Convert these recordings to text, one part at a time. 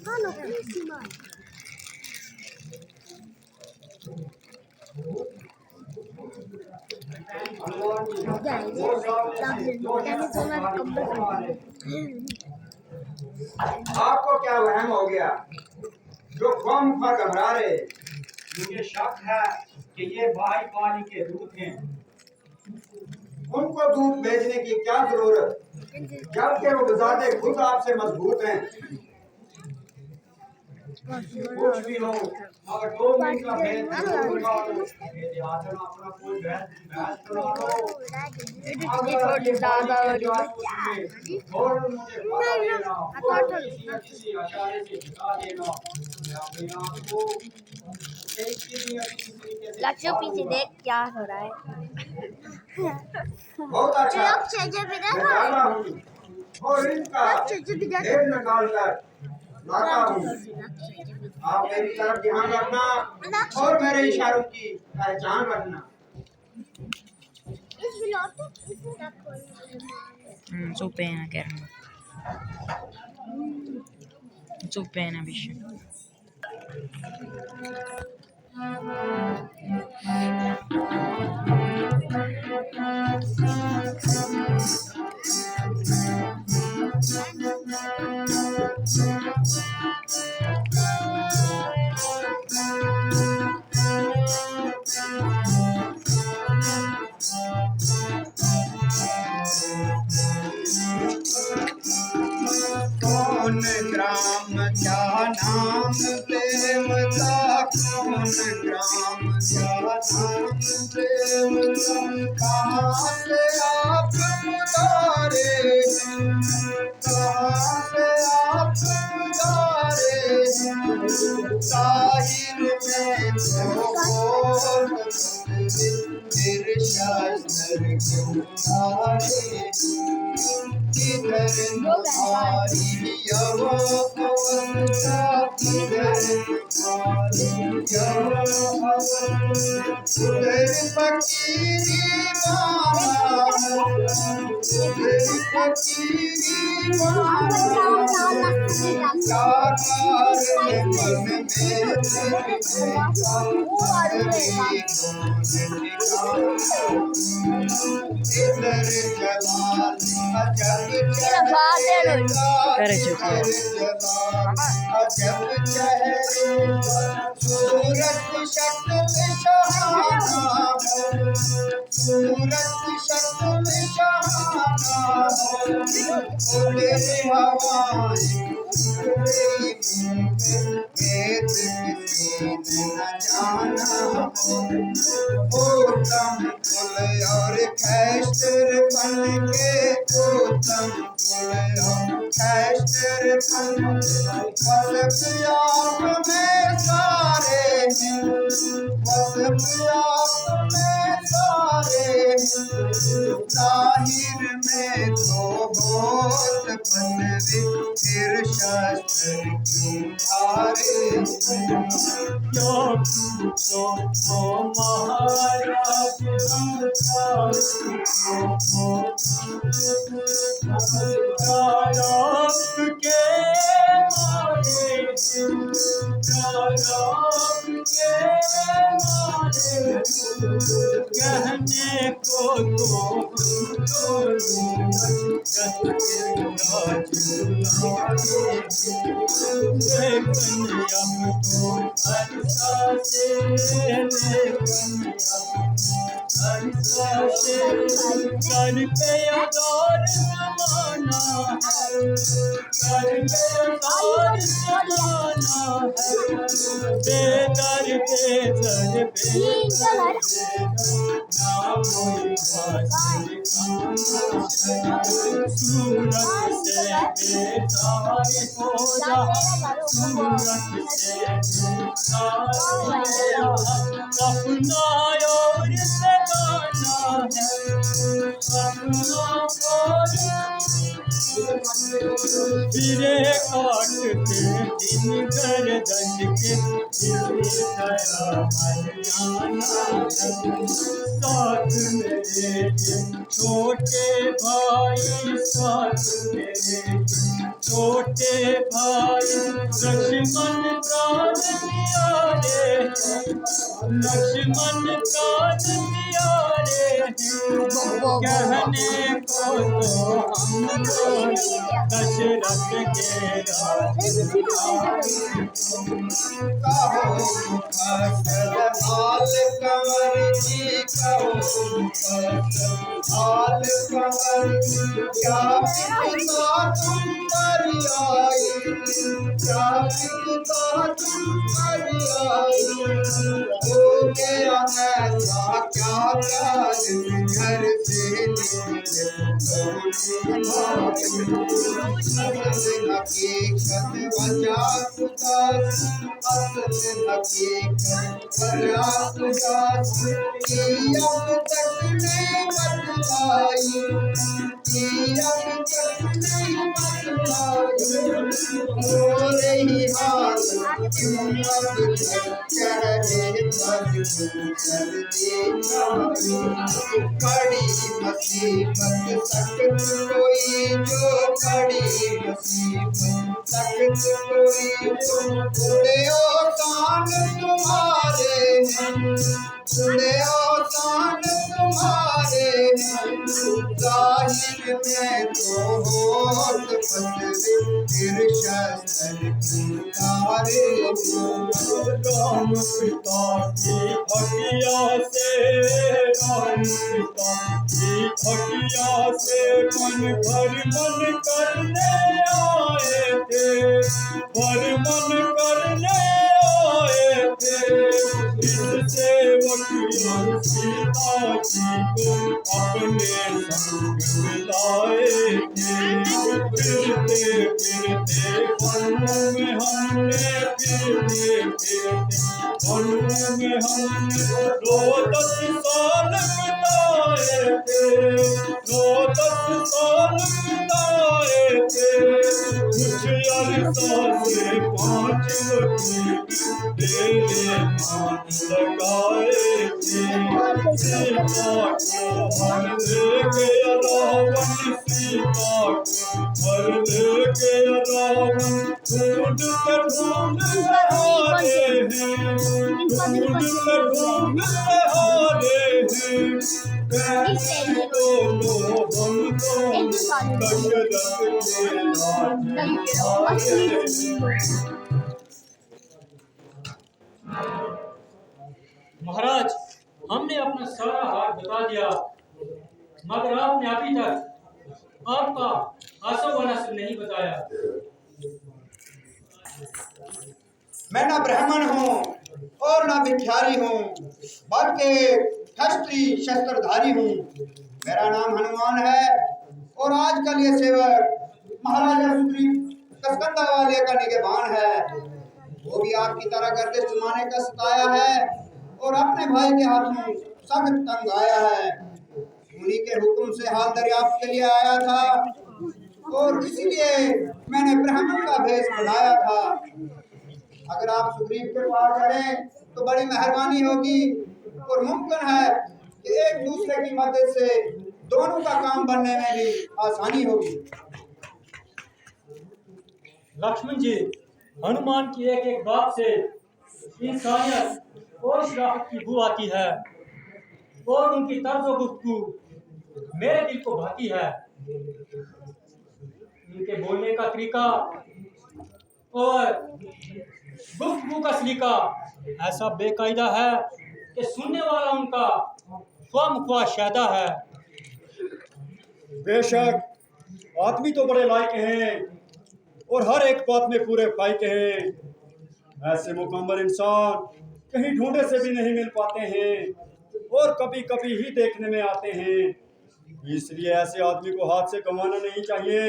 Hallo, grüß Sie mal. आपको क्या वहम हो गया जो खामखा घबरा रहे? मुझे शक है कि ये भाई पानी के दूत हैं। उनको दूध भेजने की क्या जरूरत जबकि वो बजाते खुद आपसे मजबूत हैं। कुछ भी हो मगर 2 मिनट का भेद जरूर निकालो। ये आदम अपना कोई बहस करा लो। अगर ये ज्यादा और मुझे बता देना और किसी इशारे से बता देना मैं अपने आप को लक्ष्य पीछे देख क्या हो रहा है। बहुत अच्छा मैं जाना हूँ और इनका ढेर निकाल कर लाता हूँ। आप मेरी तरफ ध्यान रखना और मेरे इशारों की पहचान रखना। So pena kerana. So pena bicho. कौन ग्राम क्या नाम प्रेम का, कौन ग्राम क्या नाम प्रेम का, कहाँ से आप उतारे, कहाँ से आप उतारे, ताहिर में तो फिर शास्त्र क्यों तारे, किधर तुम्हारी यवनता, किधर तुम्हारी यवनता, उधर फकीरी मामा, उधर फकीरी मामा, क्या कारण मन में तेरे इधर जलाल अजब चेहरे का, अजब चेहरे का, सूरत शक्ल शहाना, सूरत शक्ल शहाना, उड़े हवाएं भेद किसी ने न जाना, उत्तम कुल और खैस्टर बन के, उत्तम कुल और खैस्टर बन वसफ आप में सारे हैं, वसफ आप में सारे हैं, ताहिर में तो बहुत बनवे फिर शास्त्र क्यों हारे, जो पूछो तो महाराज कहने को कर पे अदार जमाना है, कर पे अदार जमाना है, बेदर बेदर बेदर ना कोई बात सूरत से बेदार हो जा, सूरत से बेदार हो जा, अपना और सगाना है, अपना और सिरे काटते दिन गर्दन के इसी तरह मर जाना है। साथ मेरे छोटे भाई, साथ मेरे छोटे भाई, लक्ष्मण प्राण प्यारे हैं, लक्ष्मण प्राण प्यारे हैं। कहने को तो हमको दशरथ के कहो फसल हाल कंवर जी, कहो फसल हाल कंवर जी। क्या पिता तुम पर आई, क्या पिता तुम पर आई। हो गया ऐसा क्या काज घर से हकीकत वजह उदास, असल हकीकत वजह उदास। कि अब तक नहीं बतलाई, कि अब तक नहीं बतलाई। हो रही हाल क्यों अब तक चेहरे पर गुजर देखा। बड़ी मुसीबत सख्त कोई जो, बड़ी मुसीबत सख्त कोई जो। बूढ़े औसान तुम्हारे हैं, बूढ़े औसान तुम्हारे हैं। जाहिर में तो होत फसले, फिर शस्त्र की तारे हो। राम पिता की हटिया से, राम पिता की हटिया से मन भर मन करने आए थे, भर मन करने आए थे। इस सेवक सीता जी को अपने संग मिलाए थे। फिरते फिरते वनों में हमने, फिरते फिरते वनों में हमने 10 साल बिताए थे, 10 साल बिताए थे। कुछ अरसा से 5 रोटी तेरे मान लगाए थे। सीता को हर ले गया रावण, सीता को हर ले गया रावण। ढूंढ कर ढूंढ हारे हैं, ढूंढ कर ढूंढ हारे हैं। कहने को तो हम तो दशरथ के राज आए हैं। महाराज, हमने अपना सारा हाथ बता दिया, मगर आपने अभी तक आपका आंसू वाला से नहीं बताया। मैं ना ब्राह्मण हूँ और ना भिखारी हूँ, बल्कि क्षत्रिय शस्त्रधारी हूँ। मेरा नाम हनुमान है और आजकल ये सेवक महाराजा सुग्रीव कसकंदा वाले का निगहबान है। वो भी आपकी तरह गर्दिश जमाने का सताया है और अपने भाई के हाथों सख्त तंग आया है। उन्हीं के हुक्म से हाल दरियाफ्त के लिए आया था और इसीलिए मैंने ब्राह्मण का भेष बनाया था। अगर आप सुग्रीव के पास चलें तो बड़ी मेहरबानी होगी और मुमकिन है कि एक दूसरे की मदद से दोनों का काम बनने में भी आसानी होगी। लक्ष्मण जी, हनुमान की एक एक बात से इंसानियत और शराफत की बू आती है और उनकी तर्ज गुफ्तगू मेरे दिल को भाती है। उनके बोलने का तरीका और गुफ्तगू का सलीका ऐसा बेकायदा है कि सुनने वाला उनका ख्वाम शायदा है। बेशक आदमी तो बड़े लायक हैं और हर एक बात में पूरे फायके हैं। ऐसे मुकम्मल इंसान कहीं ढूंढे से भी नहीं मिल पाते हैं और कभी कभी ही देखने में आते हैं। इसलिए ऐसे आदमी को हाथ से गंवाना नहीं चाहिए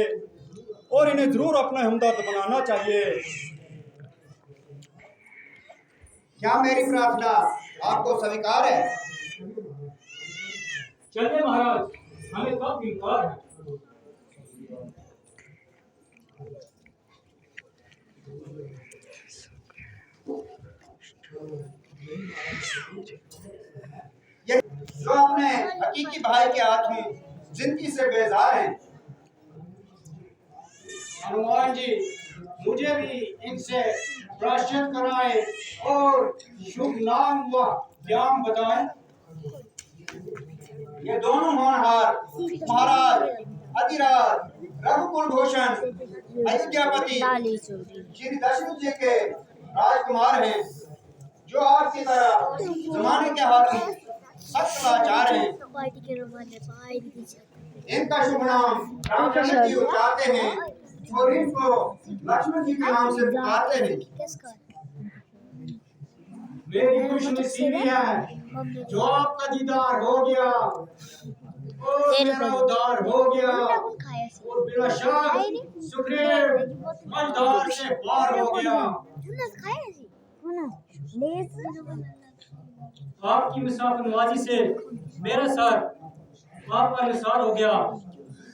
और इन्हें जरूर अपना हमदर्द बनाना चाहिए। क्या मेरी प्रार्थना आपको स्वीकार है? चलिए महाराज, हमें कब इनकार है। ये जो अपने हकीकी भाई के हाथ में जिंदगी से बेजार हैं, हनुमान जी मुझे भी इनसे प्रायश्चित कराए और शुभ नाम व ज्ञान बताएं। ये दोनों होनहार महाराज अधिराज रघुकुल भूषण अयोध्यापति श्री दशरथ जी के राजकुमार हैं, जो आपकी तरह जमाने के हाथ में सख्त लाचार हैं। इनका शुभ नाम रामचंद्र जी उच्चारते हैं और इनको लक्ष्मण जी के नाम से पुकारते हैं। मेरी खुशनसीबी है जो आपका दीदार हो गया और मेरा उद्धार हो गया और बिला शक सुग्रीव मझधार से पार हो गया। आपकी मुसाफिर नवाजी से मेरा सर आपका निसार हो गया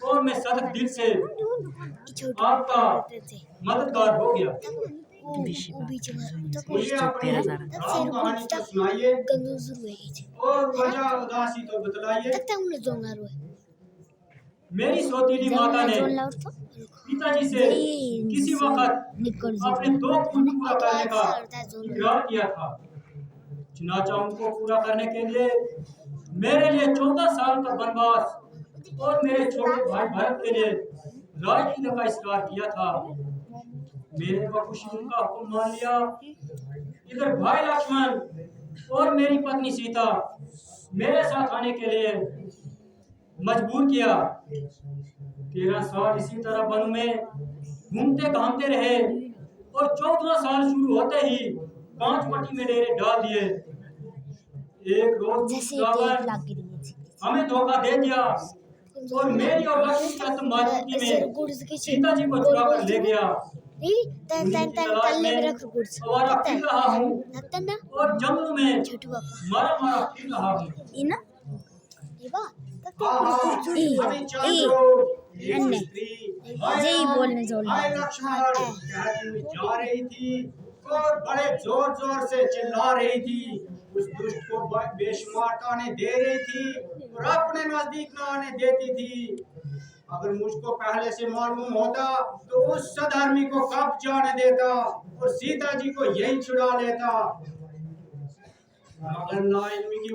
और मैं सख्त दिल से आपका मददगार हो गया। मुझे अपनी राम कहानी तो सुनाइए और वजह उदासी तो बतलाइए। मेरी सौतीली माता ने पिताजी से किसी वक्त अपने 2 कुल पूरा करने का इकरार किया था। चुनाचा उनको पूरा करने के लिए मेरे लिए 14 साल का वनवास और मेरे छोटे भाई भरत के लिए राजकीय का इस्रार किया था। मेरे बखुशी उनका हुक्म मान लिया। इधर भाई लक्ष्मण और मेरी पत्नी सीता मेरे साथ आने के लिए मजबूर किया। 13 साल इसी तरह वन में घूमते घामते रहे और 14वां साल शुरू होते ही 5 पट्टी में डेरे डाल दिए। एक रोज रावण हमें धोखा दे दिया और मेरी और लक्ष्मण की अंतर्मौजूदगी में सीता जी को चुरा कर ले गया। और जंगलों में मारा मारा फिर रहा हूँ। जा रही थी और बड़े जोर जोर से चिल्ला रही थी। उस दुष्ट को बेशुमार ताने दे रही थी और अपने नजदीक न आने देती थी। अगर मुझको पहले से मालूम होता तो उस सधर्मी को कब जाने देता और सीता जी को यही छुड़ा लेता। मगर नाइल्मी की